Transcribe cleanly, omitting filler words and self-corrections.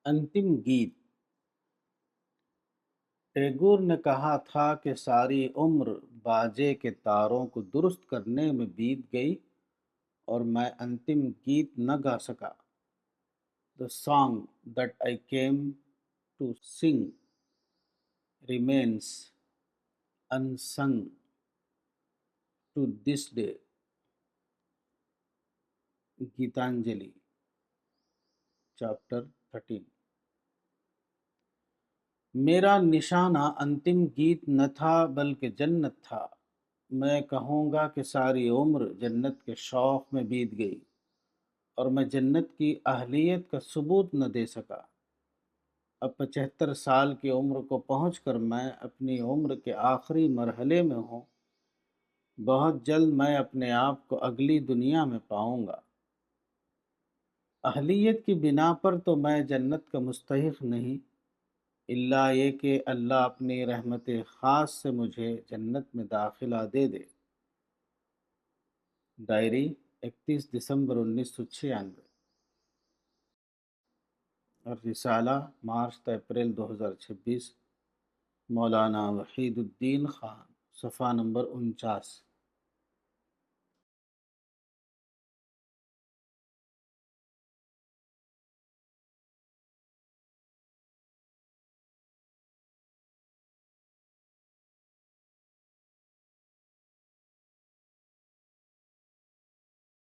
अंतिम गीत। टैगोर ने कहा था कि सारी उम्र बाजे के तारों को दुरुस्त करने में बीत गई और मैं अंतिम गीत न गा सका। The song that I came to sing remains unsung to this day. Gitanjali chapter 13। मेरा निशाना अंतिम गीत न था बल्कि जन्नत था। मैं कहूँगा कि सारी उम्र जन्नत के शौक़ में बीत गई और मैं जन्नत की अहलियत का सबूत न दे सका। अब 75 साल की उम्र को पहुंचकर मैं अपनी उम्र के आखिरी मरहले में हूँ। बहुत जल्द मैं अपने आप को अगली दुनिया में पाऊंगा। अहलियत की बिना पर तो मैं जन्नत का मुस्तहिक नहीं, इल्ला ये कि अल्लाह अपनी रहमत ख़ास से मुझे जन्नत में दाखिला दे दे। डायरी 31 दिसंबर 1996 और रिसाला मार्च अप्रैल 2026। मौलाना वहीदुद्दीन खान, सफ़ा नंबर 49।